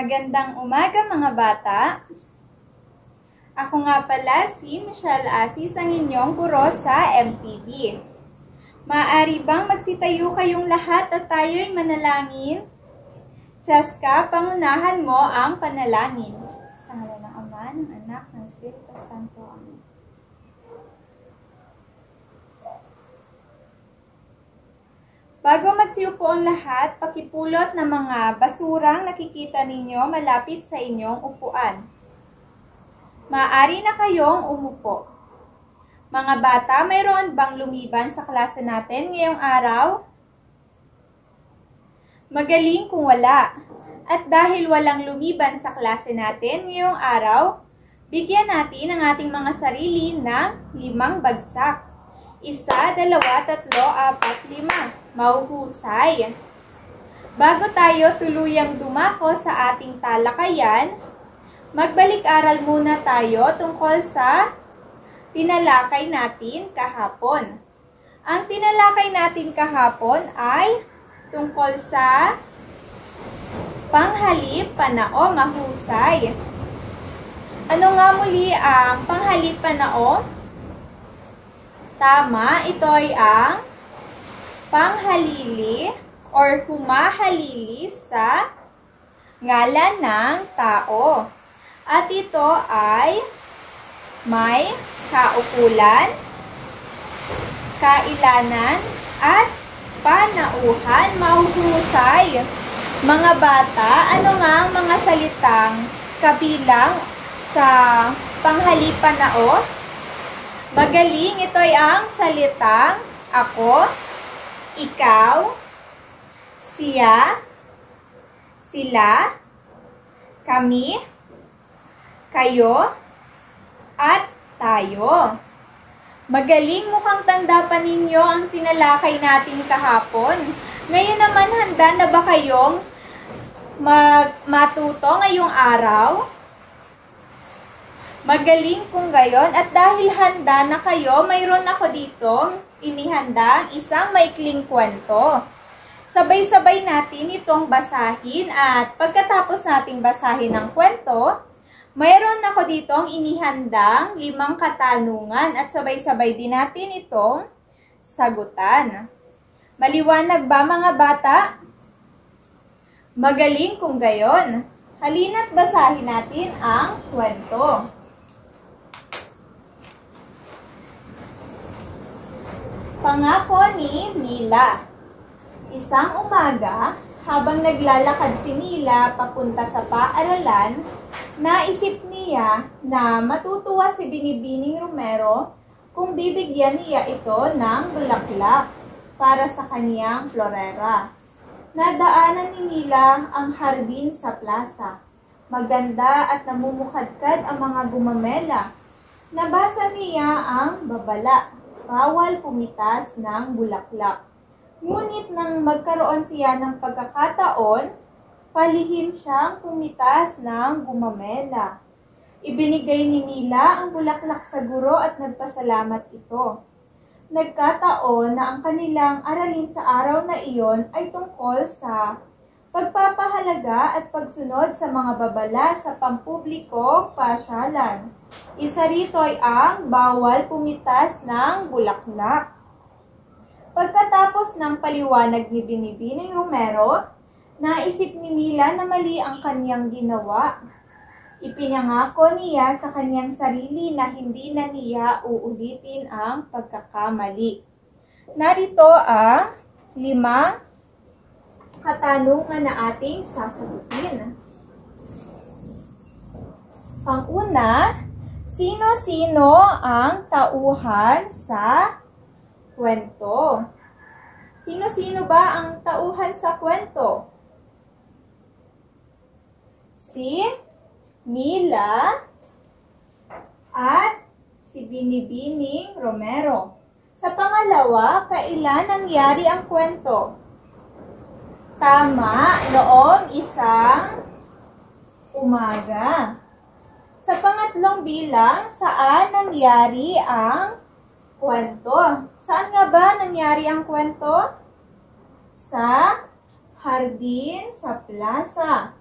Magandang umaga mga bata. Ako nga pala si Michelle Asis, ang inyong guro sa MTV. Maaari bang magsitayo kayong lahat at tayo'y manalangin? Cheska, pangunahan mo ang panalangin. Sa ngalan ng Ama, ng Anak, ng Espiritu Santo. Amen. Bago magsiupo ang lahat, pakipulot ng mga basurang nakikita ninyo malapit sa inyong upuan. Maaari na kayong umupo. Mga bata, mayroon bang lumiban sa klase natin ngayong araw? Magaling kung wala. At dahil walang lumiban sa klase natin ngayong araw, bigyan natin ang ating mga sarili ng 5 bagsak. 1, 2, 3, 4, 5. Mahuhusay. Bago tayo tuluyang dumako sa ating talakayan, magbalik-aral muna tayo tungkol sa tinalakay natin kahapon. Ang tinalakay natin kahapon ay tungkol sa panghalip, panao, mahusay. Ano nga muli ang panghalip, panao? Tama, ito ay ang panghalili or humahalili sa ngalan ng tao. At ito ay may kaukulan, kailanan, at panauhan, mahuhusay. Mga bata, ano nga ang mga salitang kabilang sa panghalip, panao? Magaling, ito ay ang salitang ako, ikaw, siya, sila, kami, kayo, at tayo. Magaling, mukhang tanda pa ninyo ang tinalakay natin kahapon. Ngayon naman, handa na ba kayong matuto ngayong araw? Magaling kung gayon. At dahil handa na kayo, mayroon ako dito inihanda ang isang maikling kwento. Sabay-sabay natin itong basahin at pagkatapos nating basahin ang kwento, mayroon ako ditong inihandang 5 katanungan at sabay-sabay din natin itong sagutan. Maliwanag ba mga bata? Magaling kung gayon. Halina't basahin natin ang kwento. Pangako ni Mila. Isang umaga, habang naglalakad si Mila papunta sa paaralan, naisip niya na matutuwa si Binibining Romero kung bibigyan niya ito ng bulaklak para sa kaniyang florera. Nadaanan ni Mila ang hardin sa plaza. Maganda at namumukadkad ang mga gumamela. Nabasa niya ang babala. Bawal pumitas ng bulaklak. Ngunit nang magkaroon siya ng pagkakataon, palihim siyang pumitas ng gumamela. Ibinigay ni Mila ang bulaklak sa guro at nagpasalamat ito. Nagkataon na ang kanilang aralin sa araw na iyon ay tungkol sa pagpapahalaga at pagsunod sa mga babala sa pampublikong pasyalan. Isa rito ay ang bawal pumitas ng bulaklak. Pagkatapos ng paliwanag ni Binibining Romero, naisip ni Mila na mali ang kanyang ginawa. Ipinangako niya sa kanyang sarili na hindi na niya uulitin ang pagkakamali. Narito ang 5 katanungan na ating sasagutin. Pang-una, sino-sino ang tauhan sa kwento? Sino-sino ba ang tauhan sa kwento? Si Mila at si Binibining Romero. Sa pangalawa, kailan nangyari ang kwento? Tama, noong isang umaga. Sa pangatlong bilang, saan nangyari ang kwento? Saan nga ba nangyari ang kwento? Sa hardin, sa plaza.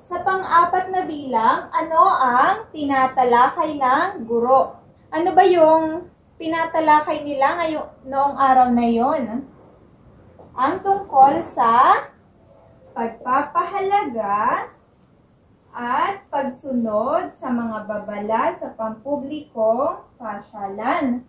Sa pang-apat na bilang, ano ang tinatalakay ng guro? Ano ba yung tinatalakay nila noong araw na yon? Ang tungkol sa pagpapahalaga at pagsunod sa mga babala sa pampublikong pasyalan.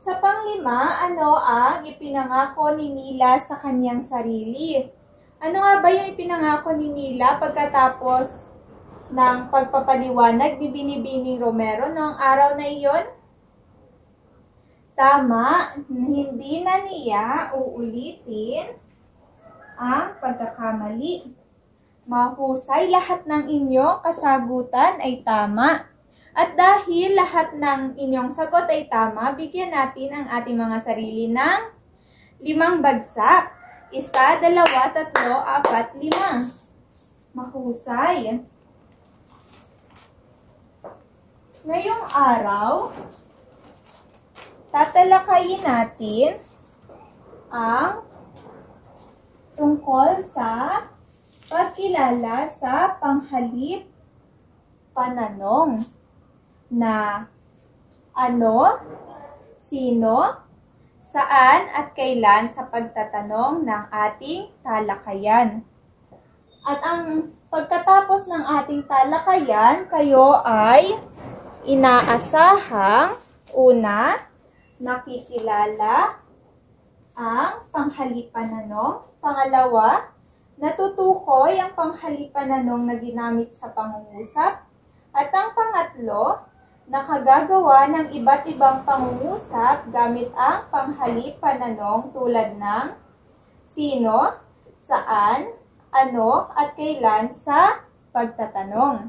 Sa panglima, ano ang ipinangako ni Mila sa kanyang sarili? Ano nga ba yung ipinangako ni Mila pagkatapos ng pagpapaliwanag ni Binibining Romero noong araw na iyon? Tama, hindi na niya uulitin ang pagkakamali. Mahusay, lahat ng inyong kasagutan ay tama. At dahil lahat ng inyong sagot ay tama, bigyan natin ang ating mga sarili ng 5 bagsak. 1, 2, 3, 4, 5. Mahusay. Ngayong araw, tatalakayin natin ang tungkol sa pagkilala sa panghalip pananong na ano, sino, saan at kailan sa pagtatanong ng ating talakayan. At ang pagkatapos ng ating talakayan, kayo ay inaasahang una, nakikilala ang panghalipananong. Pangalawa, natutukoy ang panghalipananong na ginamit sa pangungusap. At ang pangatlo, nakagagawa ng iba't ibang pangungusap gamit ang panghalipananong tulad ng sino, saan, ano, at kailan sa pagtatanong.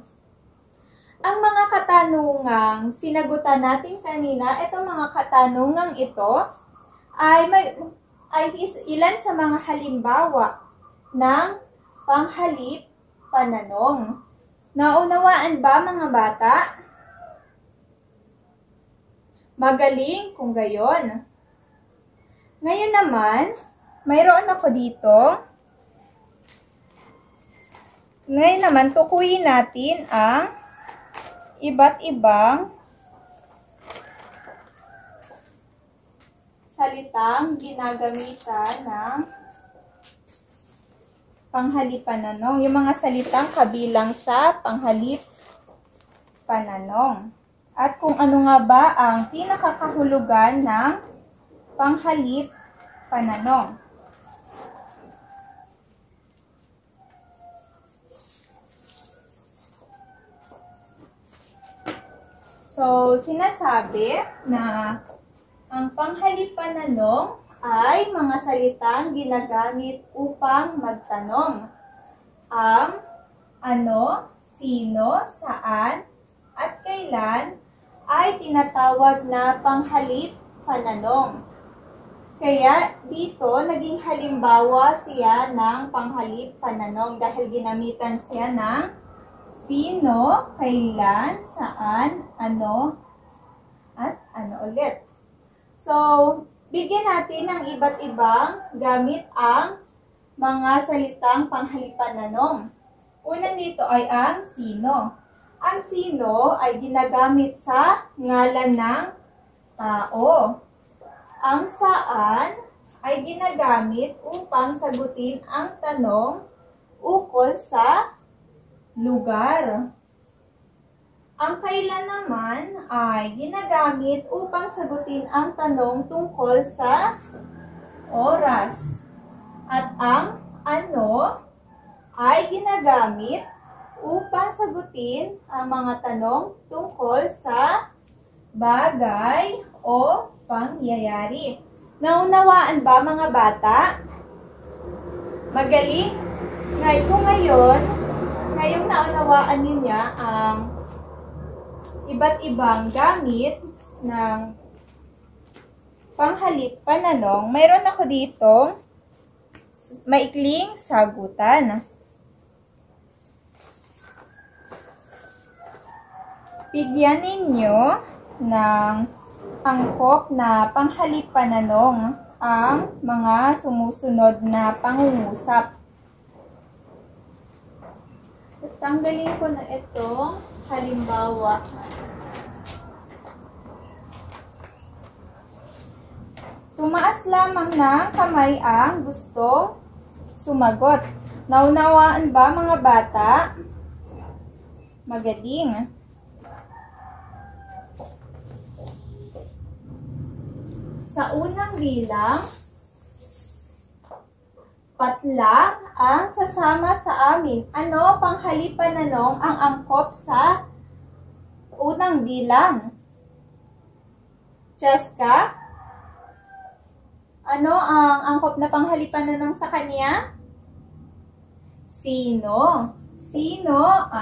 Ang mga katanungang sinagutan natin kanina, itong mga katanungang ito ay ilan sa mga halimbawa ng panghalip pananong. Naunawaan ba mga bata? Magaling kung gayon. Ngayon naman, mayroon ako dito. Ngayon naman, tukuyin natin ang iba't ibang salitang ginagamitan ng panghalip pananong. Yung mga salitang kabilang sa panghalip pananong. At kung ano nga ba ang pinakakahulugan ng panghalip pananong. So, sinasabi na ang panghalip pananong ay mga salitang ginagamit upang magtanong. Ang, ano, sino, saan, at kailan ay tinatawag na panghalip pananong. Kaya dito, naging halimbawa siya ng panghalip pananong dahil ginamitan siya ng sino, kailan, saan, ano, at ano ulit. So, bigyan natin ng iba't ibang gamit ang mga salitang panghalip pananong. Una nito ay ang sino. Ang sino ay ginagamit sa ngalan ng tao. Ang saan ay ginagamit upang sagutin ang tanong ukol sa lugar. Ang kailan naman ay ginagamit upang sagutin ang tanong tungkol sa oras. At ang ano ay ginagamit upang sagutin ang mga tanong tungkol sa bagay o pangyayari. Naunawaan ba mga bata? Magaling? Ngayong naunawaan niya ang iba't ibang gamit ng panghalip pananong, mayroon ako dito maikling sagutan. Bigyan ninyo ng angkop na panghalip pananong ang mga sumusunod na pangungusap. Tanggalin ko na itong halimbawa. Tumaas lamang ng kamay ang gusto sumagot. Naunawaan ba mga bata? Magaling. Sa unang bilang, patlang ang sasama sa amin. Ano panghalipananong ang angkop sa unang bilang? Cheska? Ano ang angkop na panghalipananong sa kanya? Sino? Sino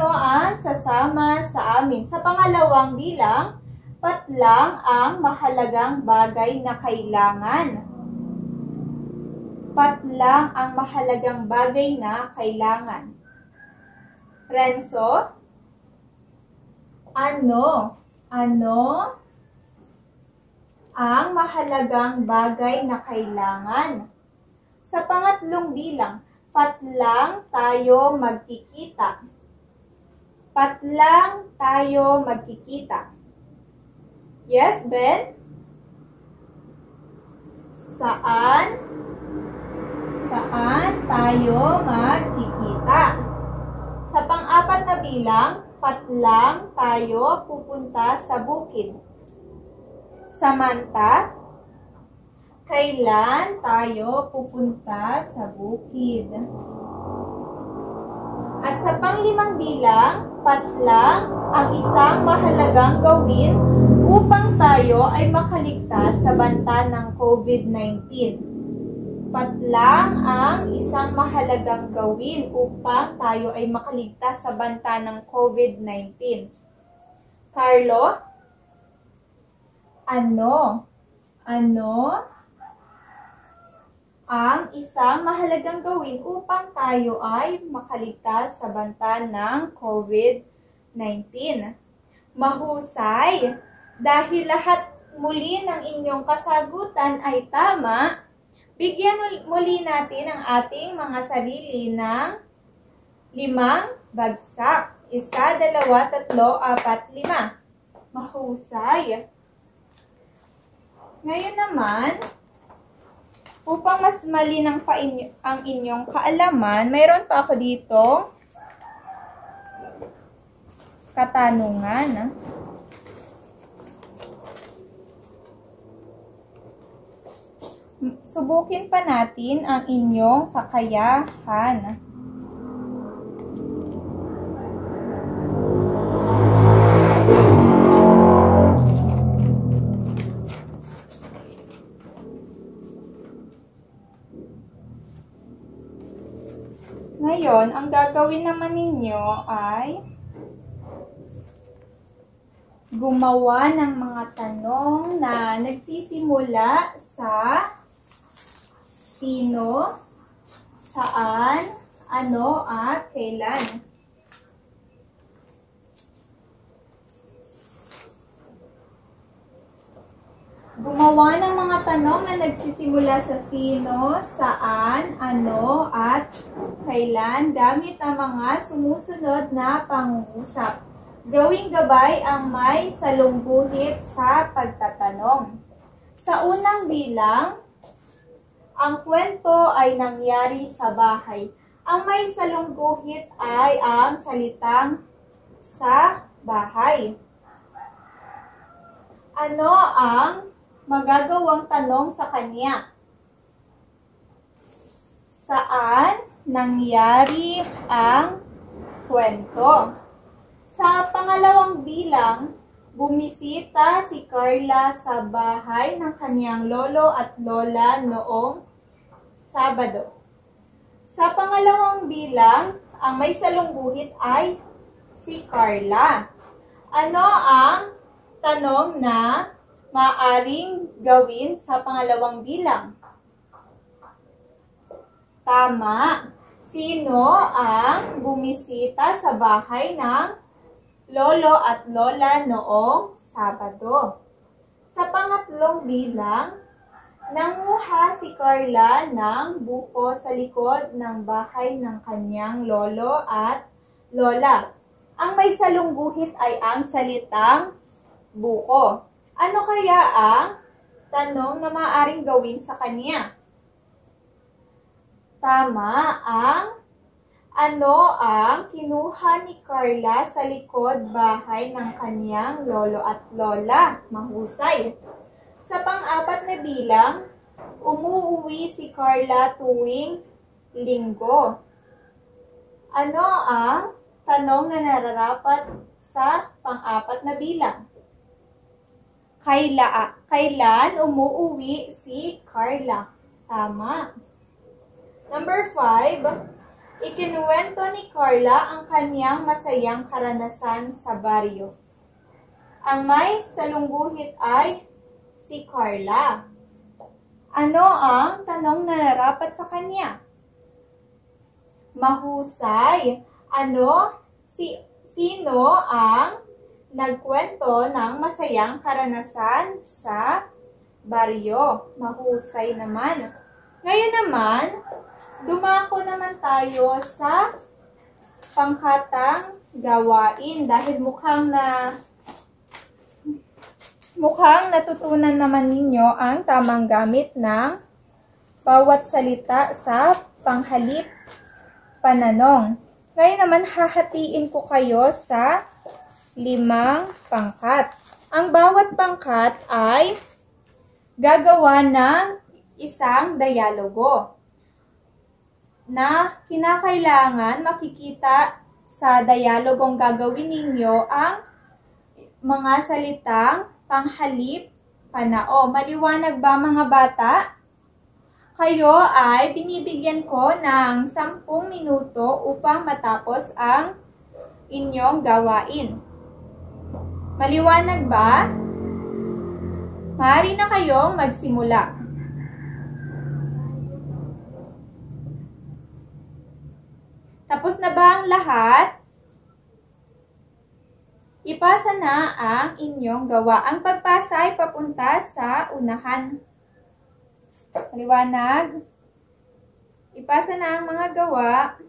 ang sasama sa amin? Sa pangalawang bilang, patlang ang mahalagang bagay na kailangan. Patlang ang mahalagang bagay na kailangan. Renzo? Ano ang mahalagang bagay na kailangan? Sa pangatlong bilang, patlang tayo magkikita. Patlang tayo magkikita. Yes, Ben? Saan tayo magkikita? Sa pang-apat na bilang, patlang tayo pupunta sa bukid. Samantha, kailan tayo pupunta sa bukid? At sa panglimang bilang, patlang ang isang mahalagang gawin upang tayo ay makaligtas sa banta ng COVID-19. Patlang ang isang mahalagang gawin upang tayo ay makaligtas sa banta ng COVID-19. Carlo? Ano ang isang mahalagang gawin upang tayo ay makaligtas sa banta ng COVID-19? Mahusay! Dahil lahat muli ng inyong kasagutan ay tama, bigyan muli natin ang ating mga sarili ng 5 bagsak. 1, 2, 3, 4, 5. Mahusay. Ngayon naman, upang mas malinang pa ang inyong kaalaman, mayroon pa ako dito katanungan. Subukin pa natin ang inyong kakayahan. Ngayon, ang gagawin naman ninyo ay gumawa ng mga tanong na nagsisimula sa sino, saan, ano, at kailan. Gumawa ng mga tanong na nagsisimula sa sino, saan, ano, at kailan gamit ang mga sumusunod na pangungusap. Gawing gabay ang may salungguhit sa pagtatanong. Sa unang bilang, ang kwento ay nangyari sa bahay. Ang may salungguhit ay ang salitang sa bahay. Ano ang magagawang tanong sa kanya? Saan nangyari ang kwento? Sa pangalawang bilang, bumisita si Carla sa bahay ng kanyang lolo at lola noong Sabado. Sa pangalawang bilang, ang may salungguhit ay si Carla. Ano ang tanong na maaring gawin sa pangalawang bilang? Tama. Sino ang bumisita sa bahay ng lolo at lola noong Sabado? Sa pangatlong bilang, Nanguha si Carla ng buko sa likod ng bahay ng kanyang lolo at lola. Ang may salungguhit ay ang salitang buko. Ano kaya ang tanong na maaaring gawin sa kanya? Tama ang ano ang kinuha ni Carla sa likod bahay ng kanyang lolo at lola? Mahusay. Sa pang-apat na bilang, umuuwi si Carla tuwing linggo. Ano ang tanong na nararapat sa pang-apat na bilang? Kailan umuuwi si Carla? Tama. Number 5, ikinuwento ni Carla ang kanyang masayang karanasan sa baryo. Ang may salungguhit ay si Carla. Ano ang tanong na narapat sa kanya? Mahusay. Sino ang nagkwento ng masayang karanasan sa baryo? Mahusay naman. Ngayon naman, dumako naman tayo sa pangkatang gawain dahil mukhang natutunan naman ninyo ang tamang gamit ng bawat salita sa panghalip pananong. Ngayon naman hahatiin ko kayo sa 5 pangkat. Ang bawat pangkat ay gagawa ng isang dialogo na kinakailangan makikita sa dialogong gagawin ninyo ang mga salitang panghalip panao. Maliwanag ba mga bata? Kayo ay binibigyan ko ng 10 minuto upang matapos ang inyong gawain. Maliwanag ba? Maaari na kayong magsimula. Tapos na ba ang lahat? Ipasa na ang inyong gawa. Ang pagpasa ay papunta sa unahan. Maliwanag. Ipasa na ang mga gawa.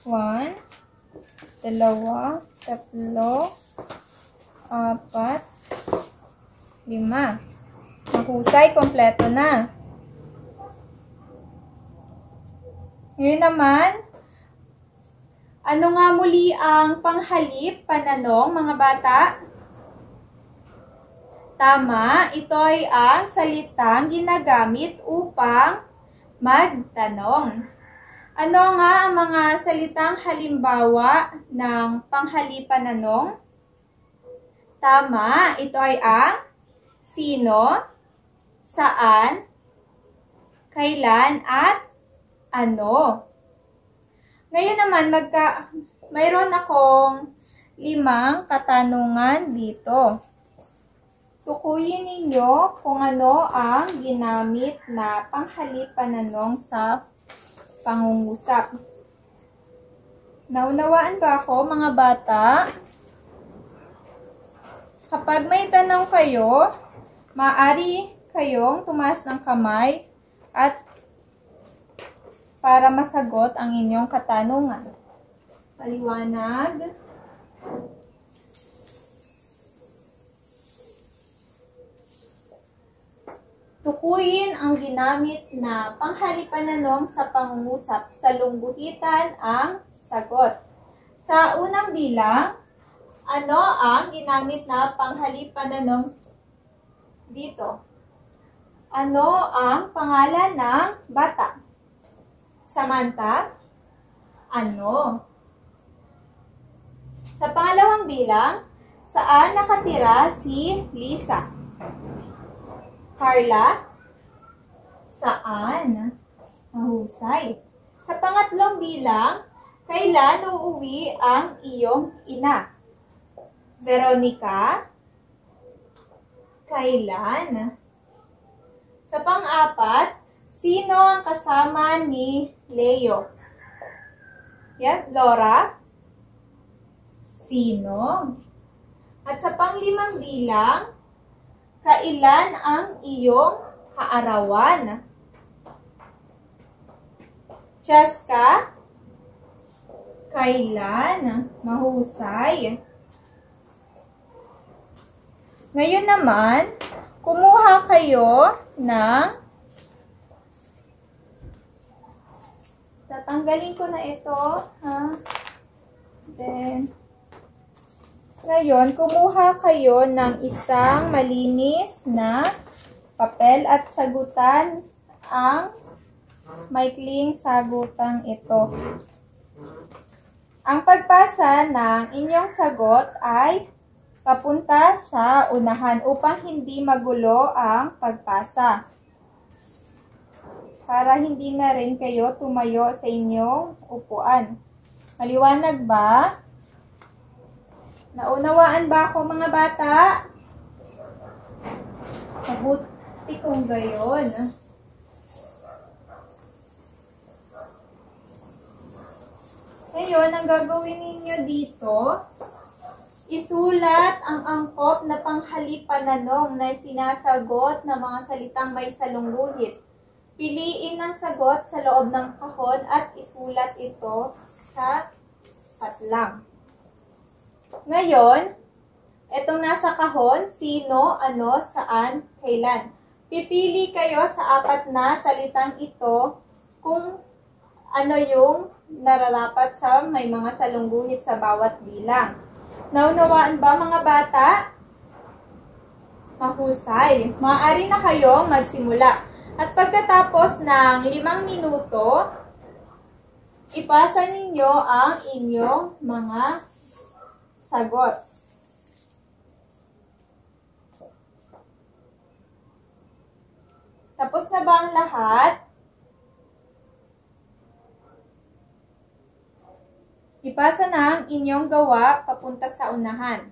One, 2, 3, 4, 5. Mahusay, kompleto na. Ngayon naman, ano nga muli ang panghalip pananong mga bata? Tama, ito ay ang salitang ginagamit upang magtanong. Ano nga ang mga salitang halimbawa ng panghalip pananong? Tama, ito ay ang sino, saan, kailan, at ano. Ngayon naman, mayroon akong 5 katanungan dito. Tukuyin ninyo kung ano ang ginamit na panghalip pananong sa pangungusap. Naunawaan ba ako, mga bata? Kapag may tanong kayo, maaari kayong tumaas ng kamay at para masagot ang inyong katanungan. Paliwanag. Tukuyin ang ginamit na panghalip pananong sa pangungusap. Sa lungguhitan ang sagot. Sa unang bilang, ano ang ginamit na panghalip pananong dito? Ano ang pangalan ng bata? Samantha? Ano? Sa pangalawang bilang, saan nakatira si Lisa? Carla? Saan? Mahusay. Sa pangatlong bilang, kailan uuwi ang iyong ina? Veronica? Kailan? Sa pang-apat, sino ang kasama ni Leo? Yes, Laura? Sino? At sa panglimang bilang, kailan ang iyong kaarawan? Cheska, kailan? Mahusay. Ngayon naman, kumuha kayo ng, tatanggalin ko na ito, ha? Then, ngayon, kumuha kayo ng isang malinis na papel at sagutan ang maikling sagutang ito. Ang pagpasa ng inyong sagot ay papunta sa unahan upang hindi magulo ang pagpasa. Para hindi na rin kayo tumayo sa inyong upuan. Maliwanag ba? Naunawaan ba ako mga bata? Mabuti kung gayon. Ngayon, ang gagawin ninyo dito, isulat ang angkop na panghalipananong na sinasagot ng mga salitang may salungguhit. Piliin ang sagot sa loob ng kahon at isulat ito sa patlang. Ngayon, itong nasa kahon, sino, ano, saan, kailan. Pipili kayo sa 4 na salitang ito kung ano yung nararapat sa may mga salungguhit sa bawat bilang. Naunawaan ba mga bata? Mahusay. Maaari na kayo magsimula. At pagkatapos ng 5 minuto, ipasa ninyo ang inyong mga sagot. Tapos na ba ang lahat? Ipasa na ang inyong gawa papunta sa unahan.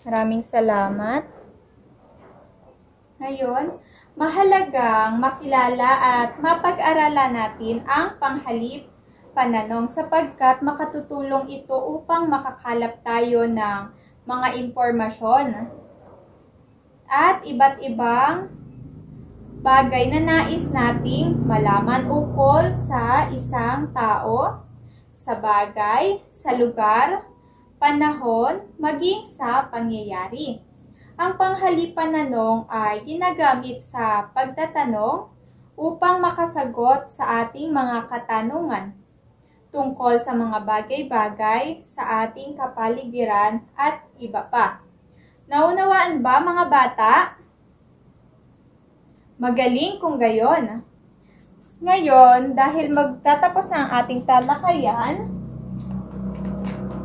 Maraming salamat. Ngayon, mahalagang makilala at mapag-aralan natin ang panghalip pananong sapagkat makatutulong ito upang makakalap tayo ng mga impormasyon at iba't ibang bagay na nais nating malaman ukol sa isang tao, sa bagay, sa lugar, panahon, maging sa pangyayari. Ang panghalipananong ay ginagamit sa pagtatanong upang makasagot sa ating mga katanungan tungkol sa mga bagay-bagay sa ating kapaligiran at iba pa. Naunawaan ba mga bata? Magaling kung gayon. Ngayon, dahil magtatapos na ang ating talakayan,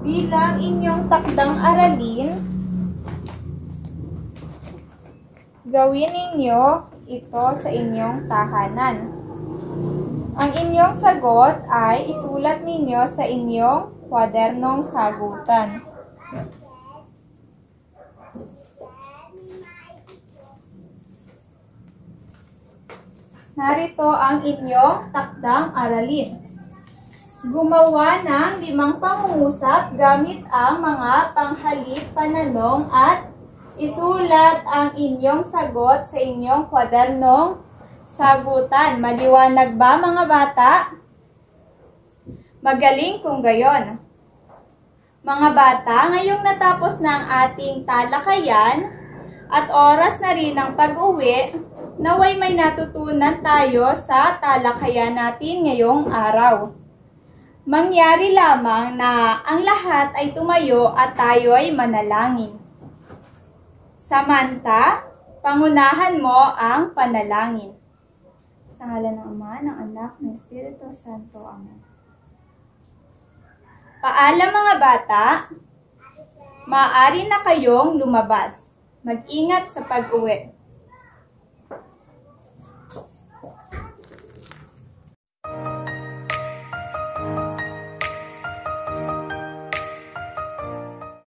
bilang inyong takdang aralin, gawin ninyo ito sa inyong tahanan. Ang inyong sagot ay isulat ninyo sa inyong kwadernong sagutan. Narito ang inyong takdang aralin. Gumawa ng 5 pangungusap gamit ang mga panghalip pananong at isulat ang inyong sagot sa inyong kwadernong sagutan. Maliwanag ba mga bata? Magaling kung gayon. Mga bata, ngayong natapos na ang ating talakayan at oras na rin ang pag-uwi, naway may natutunan tayo sa talakayan natin ngayong araw. Mangyari lamang na ang lahat ay tumayo at tayo ay manalangin. Samantha, pangunahan mo ang panalangin. Sa ngalan ng Ama, ng Anak, ng Espiritu Santo. Amen. Paalam mga bata, maaari na kayong lumabas. Mag-ingat sa pag-uwi.